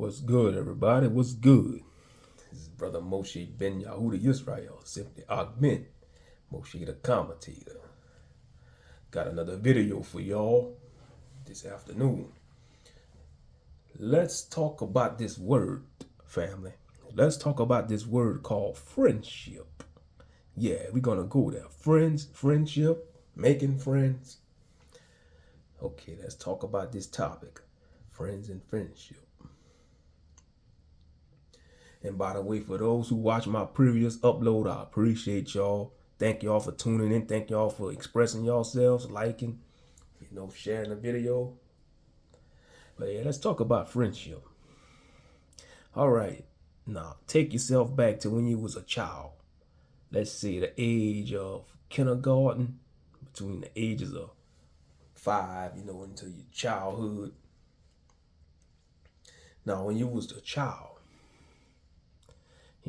What's good, everybody? What's good? This is Brother Moshe Ben Yahuda Yisrael, simply Augment Moshe the Commentator. Got another video for y'all this afternoon. Let's talk about this word, family. Let's talk about this word called friendship. Yeah, we're gonna go there. Friendship, making friends. Okay, let's talk about this topic. Friends and friendship. And by the way, for those who watch my previous upload, I appreciate y'all. Thank y'all for tuning in. Thank y'all for expressing yourselves, liking, sharing the video. But yeah, let's talk about friendship. All right, now take yourself back to when you was a child. Let's say the age of kindergarten, between the ages of 5, into your childhood. Now, when you was a child,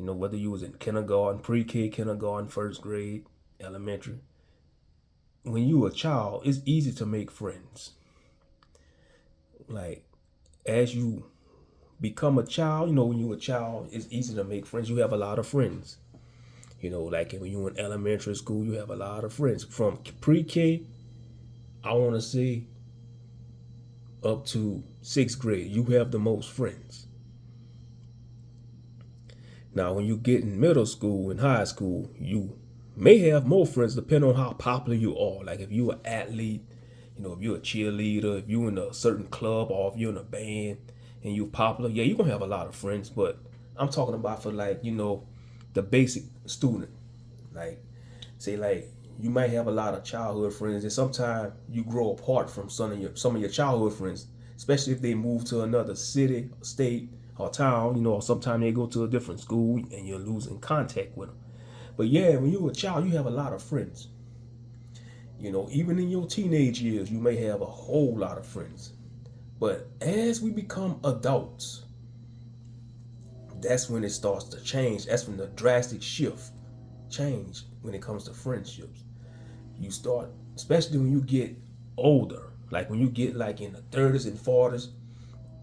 whether you was in kindergarten, pre-K, kindergarten, first grade, elementary, when you a child, it's easy to make friends. Like, as you become a child, when you a child, it's easy to make friends. You have a lot of friends. Like when you in elementary school, you have a lot of friends. From pre-K, I want to say, up to 6th grade, you have the most friends. Now, when you get in middle school and high school, you may have more friends depending on how popular you are. Like if you're an athlete, if you're a cheerleader, if you're in a certain club, or if you're in a band and you're popular, yeah, you're going to have a lot of friends. But I'm talking about for the basic student. Like, say you might have a lot of childhood friends, and sometimes you grow apart from some of your childhood friends, especially if they move to another city, state, or town, or sometimes they go to a different school and you're losing contact with them. But yeah, when you're a child, you have a lot of friends. Even in your teenage years, you may have a whole lot of friends. But as we become adults, that's when it starts to change. That's when the drastic shift change when it comes to friendships. You start, especially when you get older, like when you get like in the 30s and 40s,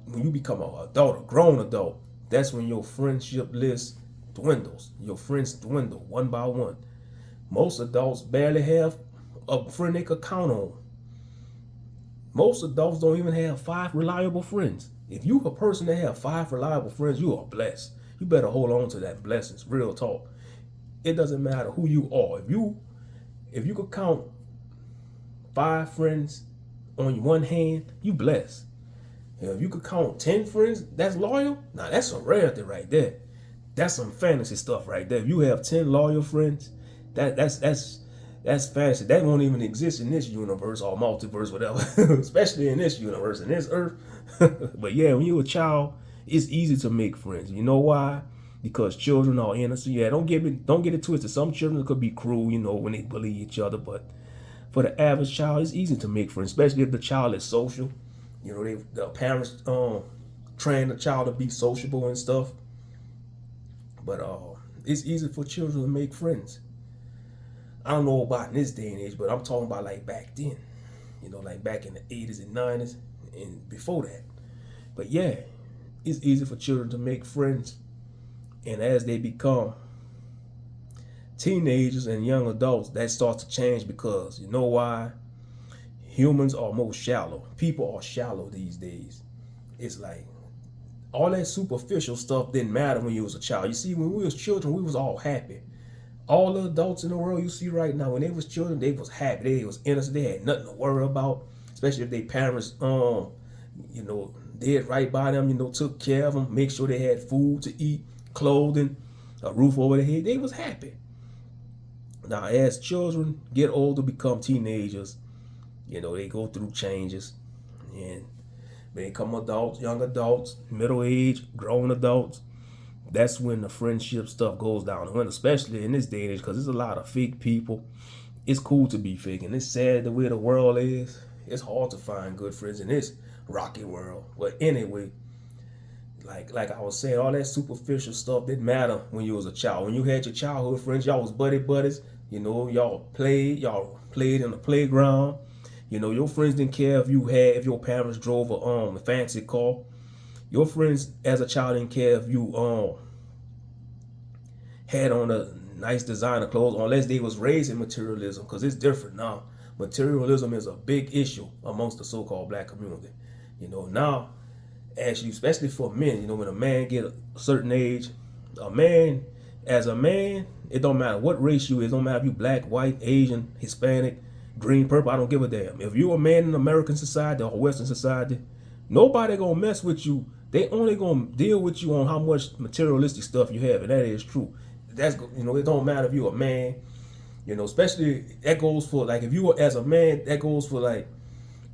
when you become an adult, a grown adult, that's when your friendship list dwindles. Your friends dwindle one by one. Most adults barely have a friend they could count on. Most adults don't even have 5 reliable friends. If you a person that have 5 reliable friends, you are blessed. You better hold on to that blessings. Real talk. It doesn't matter who you are. If you could count 5 friends on one hand, you blessed. If you could count 10 friends that's loyal, now that's some rarity right there. That's some fantasy stuff right there. If you have 10 loyal friends, that's fantasy. That won't even exist in this universe or multiverse, whatever. Especially in this universe, in this earth. But yeah, when you're a child, it's easy to make friends. You know why? Because children are innocent. Yeah, don't get it twisted. Some children could be cruel, when they bully each other. But for the average child, it's easy to make friends, especially if the child is social. The parents train the child to be sociable and stuff. But it's easy for children to make friends. I don't know about in this day and age, but I'm talking about like back then. Like back in the 80s and 90s and before that. But yeah, it's easy for children to make friends. And as they become teenagers and young adults, that starts to change because you know why? Humans are more shallow. People are shallow these days. It's like all that superficial stuff didn't matter when you was a child. You see, when we was children, we was all happy. All the adults in the world you see right now, when they was children, they was happy. They was innocent. They had nothing to worry about, especially if their parents, did right by them, took care of them, make sure they had food to eat, clothing, a roof over their head. They was happy. Now, as children get older, become teenagers, they go through changes, and when they become adults, young adults, middle age, grown adults, that's when the friendship stuff goes down. When, especially in this day and age, because there's a lot of fake people. It's cool to be fake, and it's sad the way the world is. It's hard to find good friends in this rocky world. But anyway, like I was saying, all that superficial stuff didn't matter when you was a child. When you had your childhood friends, y'all was buddies. Y'all played in the playground. Your friends didn't care if your parents drove a fancy car. Your friends as a child didn't care if you had on a nice designer clothes unless they was raised in materialism, because it's different now. Materialism is a big issue amongst the so-called black community. Now, actually, especially for men, when a man get a certain age, a man, as a man, it don't matter what race you is, don't matter if you black, white, Asian, Hispanic, green, purple, I don't give a damn. If you're a man in American society or Western society, nobody gonna mess with you. They only gonna deal with you on how much materialistic stuff you have, and that is true. That's it don't matter if you're a man, especially that goes for like if you are as a man, that goes for like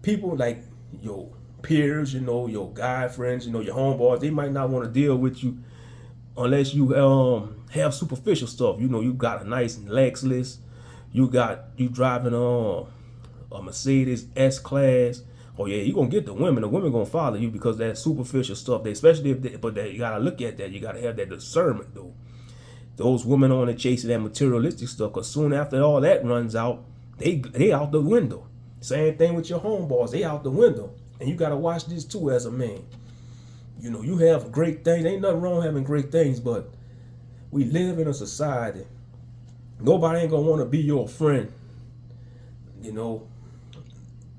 people like your peers, your guy friends, your homeboys. They might not want to deal with you unless you have superficial stuff. You got a nice Lexus, you driving a Mercedes S class. Oh yeah, you gonna get the women. The women gonna follow you because that superficial stuff. Especially but you gotta look at that. You gotta have that discernment though. Those women on the chasing that materialistic stuff, because soon after all that runs out, they out the window. Same thing with your homeboys, they out the window. And you gotta watch this too as a man. You have great things. Ain't nothing wrong having great things, but we live in a society. Nobody ain't gonna want to be your friend,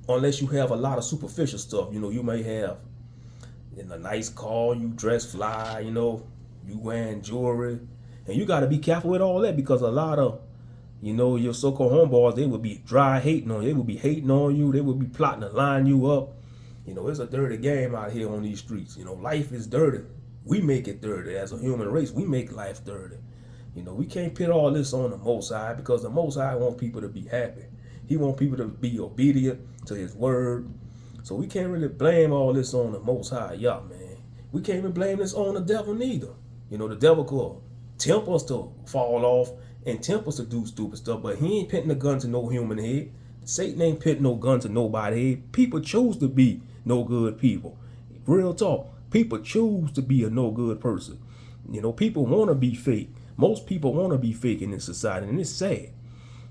unless you have a lot of superficial stuff. You may have a nice car, you dress fly, you wearing jewelry. And you got to be careful with all that, because a lot of, your so-called homeboys, they would be dry hating on you. They would be hating on you. They would be plotting to line you up. It's a dirty game out here on these streets. Life is dirty. We make it dirty. As a human race, we make life dirty. We can't put all this on the Most High, because the Most High wants people to be happy. He wants people to be obedient to his word. So we can't really blame all this on the Most High. Yeah, man. We can't even blame this on the devil neither. The devil could tempt us to fall off and tempt us to do stupid stuff, but he ain't pitting a gun to no human head. Satan ain't pitting no gun to nobody's head. People choose to be no good people. Real talk. People choose to be a no good person. People want to be fake. Most people want to be fake in this society, and it's sad.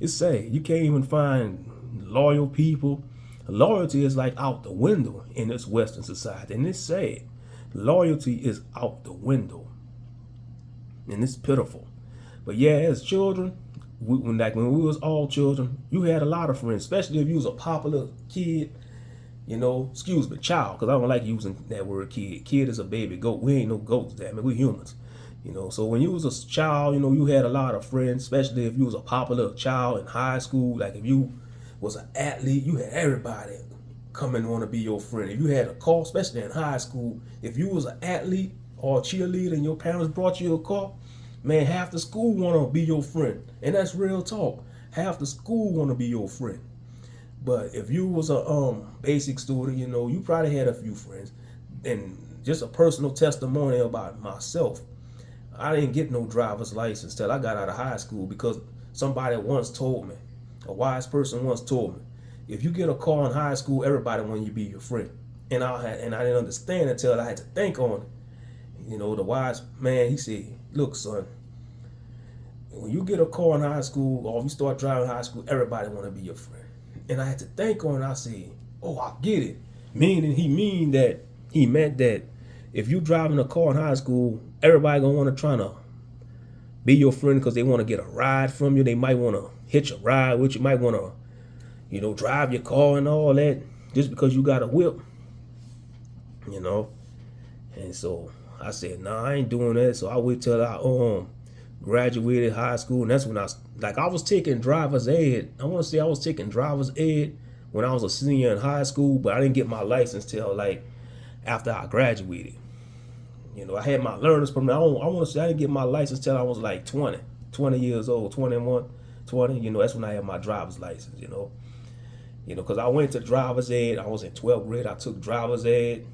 It's sad. You can't even find loyal people. Loyalty is like out the window in this Western society, and it's sad. Loyalty is out the window. And it's pitiful. But yeah, as children, when we was all children, you had a lot of friends, especially if you was a popular kid, child, because I don't like using that word kid. Kid is a baby goat. We ain't no goats, damn it. We humans. So when you was a child, you had a lot of friends, especially if you was a popular child in high school. Like if you was an athlete, you had everybody come and want to be your friend. If you had a car, especially in high school, if you was an athlete or a cheerleader and your parents brought you a car, man, half the school want to be your friend. And that's real talk. Half the school want to be your friend. But if you was a basic student, you probably had a few friends. And just a personal testimony about myself, I didn't get no driver's license till I got out of high school, because somebody once told me, a wise person once told me, if you get a car in high school, everybody want you to be your friend. And I didn't understand until I had to think on it. The wise man, he said, look, son, when you get a car in high school, or if you start driving high school, everybody want to be your friend. And I had to think on it. I said, oh, I get it. He meant that if you driving a car in high school, everybody gonna want to try to be your friend because they want to get a ride from you. They might want to hitch a ride with you. Might want to, drive your car and all that just because you got a whip. And so I said, nah, I ain't doing that. So I wait till I graduated high school, and that's when I was taking driver's ed. I want to say I was taking driver's ed when I was a senior in high school, but I didn't get my license till after I graduated. I had my learner's permit. I want to say I didn't get my license till I was 20 years old, 21, 20. That's when I had my driver's license. Because I went to driver's ed. I was in 12th grade. I took driver's ed,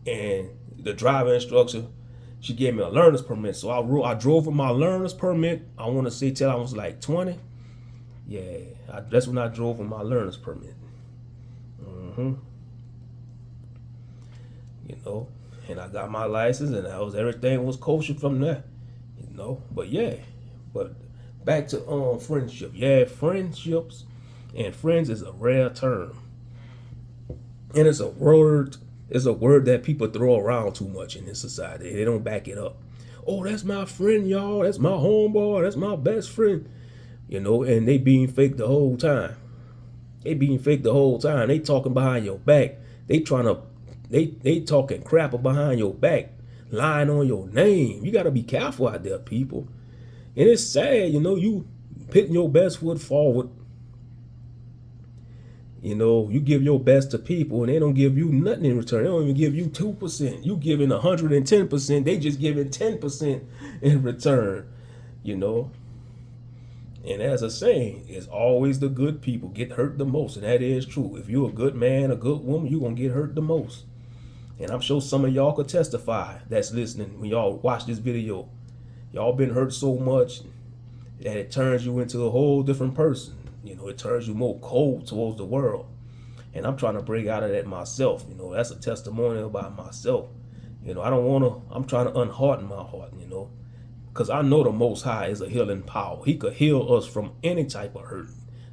and the driver instructor, she gave me a learner's permit. So I drove with my learner's permit. I want to say till I was 20. Yeah, that's when I drove with my learner's permit. And I got my license, and everything was kosher from there. But back to friendship. Yeah, friendships and friends is a rare term, and it's a word It's a word that people throw around too much in this society. They don't back it up. Oh, that's my friend, y'all. That's my homeboy. That's my best friend. And they being fake the whole time. They talking behind your back. They talking crap behind your back, lying on your name. You gotta be careful out there, people. And it's sad, you putting your best foot forward. You give your best to people and they don't give you nothing in return. They don't even give you 2%. You giving 110%. They just giving 10% in return. And as a saying, it's always the good people get hurt the most. And that is true. If you're a good man, a good woman, you're going to get hurt the most. And I'm sure some of y'all could testify that's listening when y'all watch this video. Y'all been hurt so much that it turns you into a whole different person. It turns you more cold towards the world. And I'm trying to break out of that myself. That's a testimony about myself. I'm trying to unharden my heart, because I know the Most High is a healing power. He could heal us from any type of hurt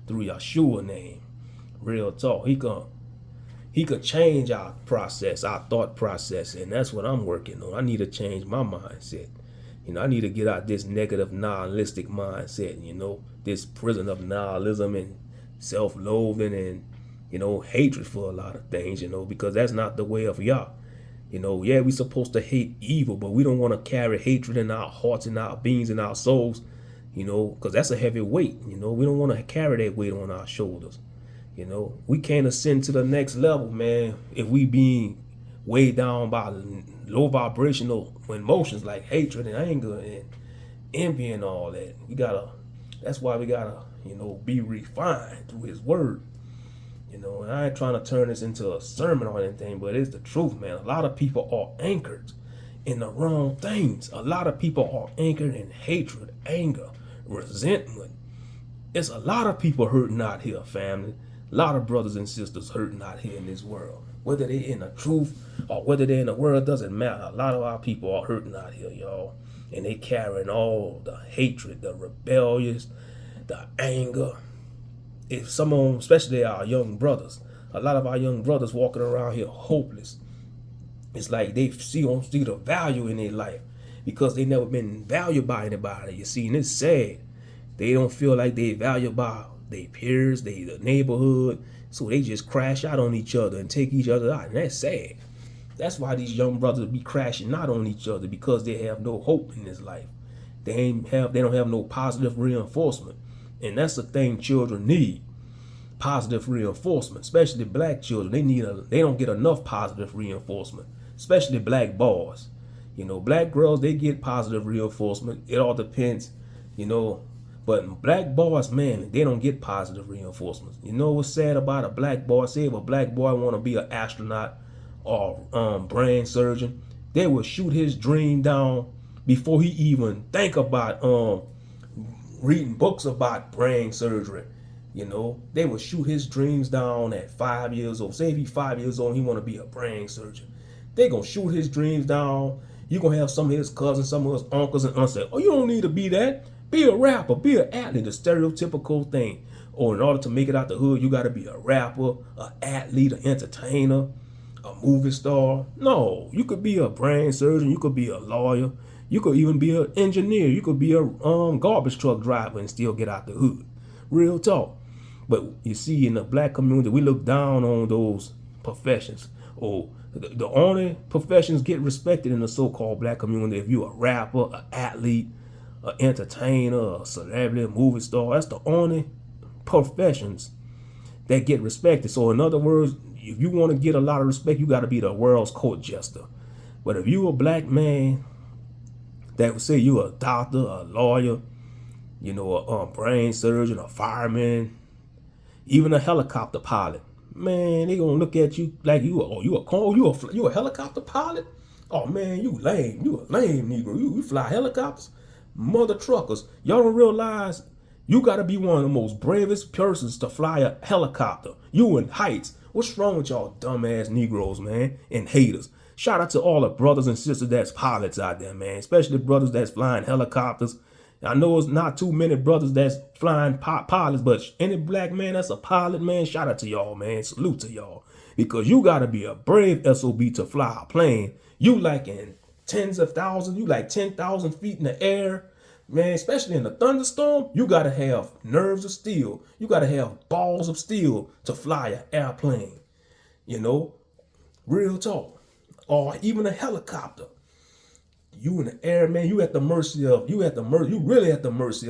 through Yeshua name. Real talk. He could change our process, our thought process. And that's what I'm working on. I need to change my mindset. I need to get out this negative nihilistic mindset, this prison of nihilism and self-loathing and, hatred for a lot of things, because that's not the way of Yah. Yeah, we're supposed to hate evil, but we don't want to carry hatred in our hearts and our beings and our souls, because that's a heavy weight. We don't want to carry that weight on our shoulders. We can't ascend to the next level, man, if we being weighed down by low vibrational emotions like hatred and anger and envy and all that. That's why we gotta, be refined through his word. And I ain't trying to turn this into a sermon or anything, but it's the truth, man. A lot of people are anchored in the wrong things. A lot of people are anchored in hatred, anger, resentment. It's a lot of people hurting out here, family. A lot of brothers and sisters hurting out here in this world. Whether they're in the truth or whether they're in the world doesn't matter. A lot of our people are hurting out here, y'all. And they carrying all the hatred, the rebellious, the anger. If someone, especially our young brothers, a lot of our young brothers walking around here hopeless. It's like they don't see the value in their life because they never been valued by anybody. You see, and it's sad. They don't feel like they valued by their peers, the neighborhood, so they just crash out on each other and take each other out, and that's sad. That's why these young brothers be crashing out on each other, because they have no hope in this life. They don't have no positive reinforcement. And that's the thing children need. Positive reinforcement, especially black children. They don't get enough positive reinforcement, especially black boys. Black girls, they get positive reinforcement. It all depends, but black boys, man, they don't get positive reinforcement. What's sad about a black boy? Say if a black boy want to be an astronaut or brain surgeon, they will shoot his dream down before he even think about reading books about brain surgery. They will shoot his dreams down at 5 years old. Say if he's 5 years old, he want to be a brain surgeon. They gonna shoot his dreams down. You gonna have some of his cousins, some of his uncles and aunts say, "Oh, you don't need to be that. Be a rapper, be an athlete," the stereotypical thing. Or in order to make it out the hood, you gotta be a rapper, an athlete, an entertainer, a movie star. No, you could be a brain surgeon, you could be a lawyer, you could even be an engineer, you could be a garbage truck driver and still get out the hood. Real talk. But you see, in the black community, we look down on those professions. Or the only professions get respected in the so-called black community if you're a rapper, an athlete, an entertainer, a celebrity, a movie star. That's the only professions that get respected. So in other words, if you want to get a lot of respect, you got to be the world's court jester. But if you a black man that would say you're a doctor, a lawyer, a brain surgeon, a fireman, even a helicopter pilot, man, they gonna look at you like you a helicopter pilot? Oh man, you lame. You a lame Negro. You fly helicopters? Mother truckers. Y'all don't realize you gotta be one of the most bravest persons to fly a helicopter. You in heights. What's wrong with y'all dumbass Negroes, man, and haters? Shout out to all the brothers and sisters that's pilots out there, man, especially brothers that's flying helicopters. I know it's not too many brothers that's flying pilots, but any black man that's a pilot, man, shout out to y'all, man. Salute to y'all. Because you got to be a brave SOB to fly a plane. You like in tens of thousands, you like 10,000 feet in the air. Man, especially in a thunderstorm, you got to have nerves of steel. You got to have balls of steel to fly an airplane. You know, real talk. Or even a helicopter. You in the air, man, you really at the mercy of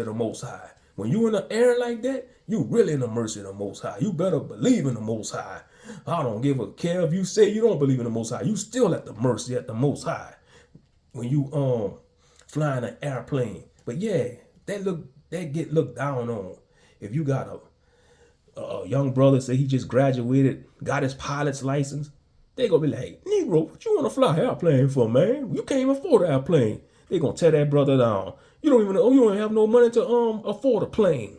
the Most High. When you in the air like that, you really in the mercy of the Most High. You better believe in the Most High. I don't give a care if you say you don't believe in the Most High. You still at the mercy at the Most High when you flying an airplane. But yeah, that get looked down on. If you got a young brother say he just graduated, got his pilot's license, they gonna be like, Negro, what you wanna fly an airplane for, man? You can't even afford an airplane. They gonna tear that brother down. You don't have no money to afford a plane.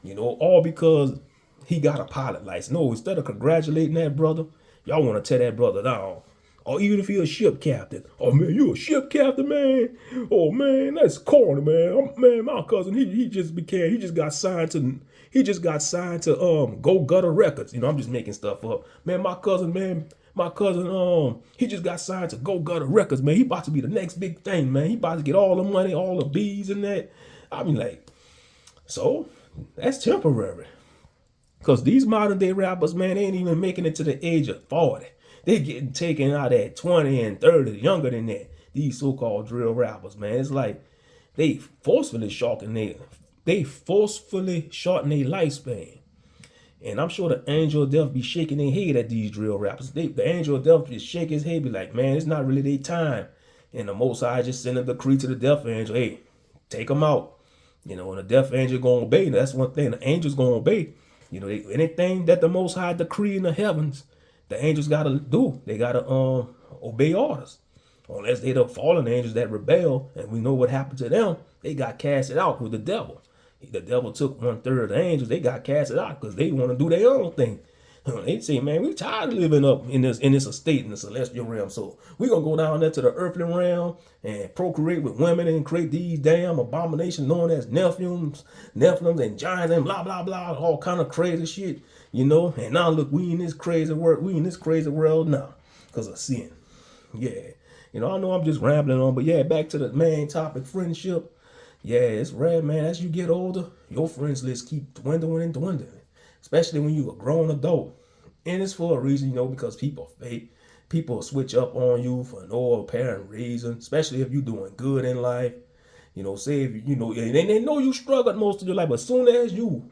You know, all because he got a pilot license. No, instead of congratulating that brother, y'all wanna tear that brother down. Or even if you're a ship captain. Oh man, you a ship captain, man? Oh man, that's corny, man. Man, my cousin, he just got signed to Go Gutter Records. You know, I'm just making stuff up. Man, my cousin, he just got signed to Go Gutter Records, man. He about to be the next big thing, man. He about to get all the money, all the bees and that. I mean, like, so that's temporary. Because these modern day rappers, man, they ain't even making it to the age of 40. They getting taken out at 20 and 30, younger than that. These so-called drill rappers, man. It's like they forcefully shorten their lifespan. And I'm sure the angel of death be shaking their head at these drill rappers. The angel of death just shake his head, be like, man, it's not really their time. And the Most High just send a decree to the death angel, hey, take them out. You know, and the death angel gonna obey. That's one thing, the angels gonna obey. You know, anything that the Most High decree in the heavens, the angels gotta do. They gotta obey orders. Unless they the fallen angels that rebel, and we know what happened to them, they got casted out with the devil. The devil took 1/3 of the angels. They got casted out because they want to do their own thing. They say, man, we tired of living up in this estate in the celestial realm. So we gonna go down there to the earthly realm and procreate with women and create these damn abominations known as Nephilims and giants and blah blah blah, all kind of crazy shit, you know. And now look, we in this crazy world now because of sin. Yeah, you know, I know I'm just rambling on, but yeah, back to the main topic, friendship. Yeah, it's rare, man. As you get older, your friends list keep dwindling and dwindling. Especially when you a grown adult. And it's for a reason, you know, because people fake. People switch up on you for no apparent reason, especially if you're doing good in life. You know, say if you know, they know you struggled most of your life, but as soon as you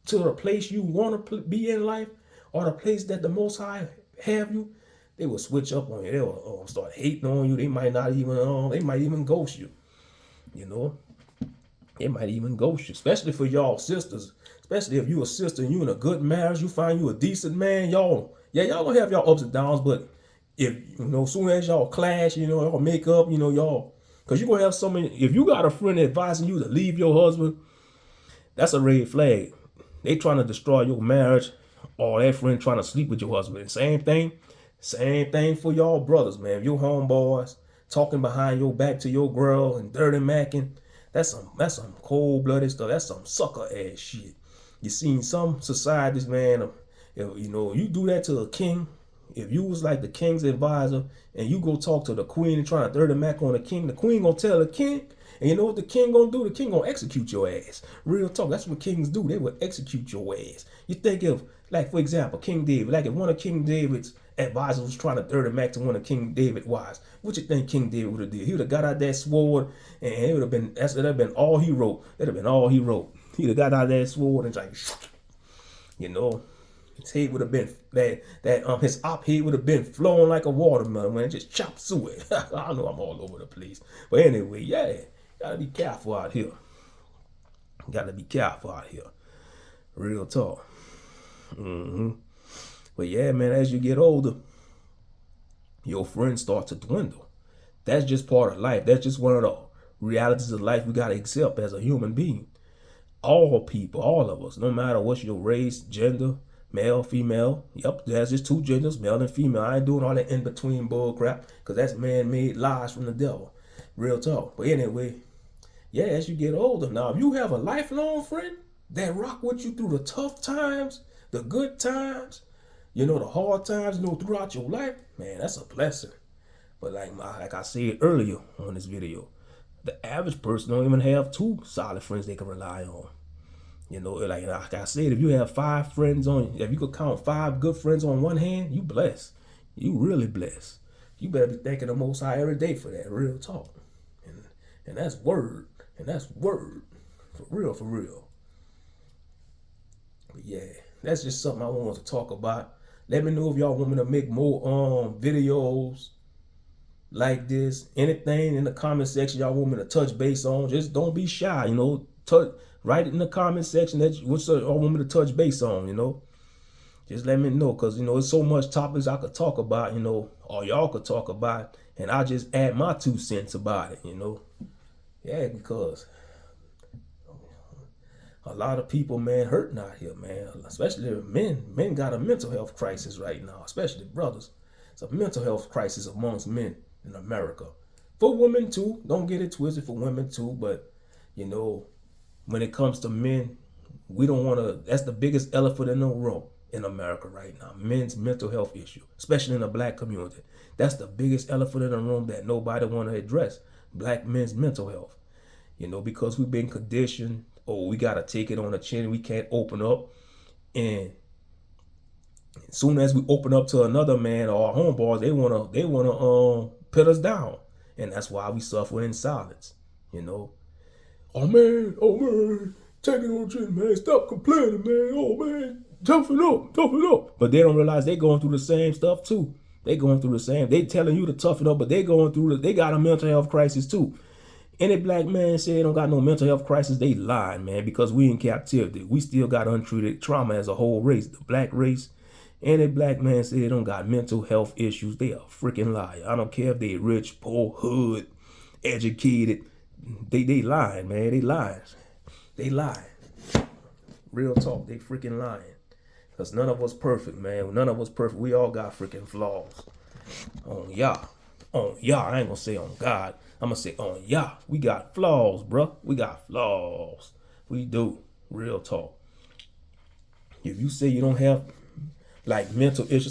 to the place you want to be in life, or the place that the Most High have you, they will switch up on you. They will start hating on you. They might even ghost you. You know, they might even ghost you, especially for y'all sisters. Especially if you a sister and you in a good marriage, you find you a decent man, y'all gonna have y'all ups and downs, but if, you know, soon as y'all clash, you know, y'all make up, you know, y'all, because you're gonna have so many, if you got a friend advising you to leave your husband, that's a red flag. They trying to destroy your marriage, or that friend trying to sleep with your husband. Same thing for y'all brothers, man. If your homeboys talking behind your back to your girl and dirty macking, that's some cold-blooded stuff. That's some sucker ass shit. You seen some societies, man, you know, you do that to a king. If you was like the king's advisor and you go talk to the queen and try to dirty mac on the king gonna tell the king, and you know what the king gonna do? The king gonna execute your ass. Real talk, that's what kings do. They will execute your ass. You think of, like, for example, King David. Like, if one of King David's advisors was trying to dirty mac to one of King David's wives, what you think King David would have did? He would have got out that sword, and it would have been all he wrote. That'd have been all he wrote. He'd have got out that sword and like, you know, his head would have been his op head would have been flowing like a watermelon when it just chopped through it. I know I'm all over the place, but anyway, yeah, gotta be careful out here. Real talk. But yeah, man, as you get older, your friends start to dwindle. That's just part of life. That's just one of the realities of life we gotta accept as a human being. All people, all of us, no matter what's your race, gender, male, female. Yep, there's just two genders, male and female. I ain't doing all that in-between bull crap, because that's man-made lies from the devil. Real talk. But anyway, Yeah, as you get older. Now, if you have a lifelong friend that rock with you through the tough times, the good times, the hard times, throughout your life, man, that's a blessing. But like I said earlier on this video, the average person don't even have two solid friends they can rely on. Like I said, if you have 5 friends if you could count 5 good friends on one hand, you blessed. You really blessed. You better be thanking the Most High every day for that, real talk. And that's word. And that's word. For real, for real. But yeah, that's just something I wanted to talk about. Let me know if y'all want me to make more videos like this. Anything in the comment section y'all want me to touch base on, just don't be shy, write it in the comment section that what y'all want me to touch base on, just let me know, because there's so much topics I could talk about, or y'all could talk about, and I just add my 2 cents about it, yeah, because a lot of people, man, hurting out here, man, especially men got a mental health crisis right now, especially brothers. It's a mental health crisis amongst men in America. For women too, don't get it twisted, for women too, but when it comes to men, we don't want to, that's the biggest elephant in the room in America right now, men's mental health issue, especially in the black community. That's the biggest elephant in the room that nobody want to address, black men's mental health. Because we've been conditioned, we got to take it on the chin, we can't open up. And as soon as we open up to another man or our homeboys, they wanna put us down. And that's why we suffer in silence, Oh man, take it on the chin, man. Stop complaining, man. Oh man, toughen up. But they don't realize they going through the same stuff too. They going through the same. They telling you to toughen up, but they got a mental health crisis too. Any black man say they don't got no mental health crisis, they lying, man, because we in captivity. We still got untreated trauma as a whole race, the black race. Any black man say they don't got mental health issues, they a freaking liar. I don't care if they rich, poor, hood, educated. They lying, man. They lying. Real talk, they freaking lying. Because none of us perfect, man. None of us perfect. We all got freaking flaws. On Yah. I ain't gonna say on God. I'm gonna say on Yah. We got flaws, bruh. We got flaws. We do. Real talk. If you say you don't have like mental issues,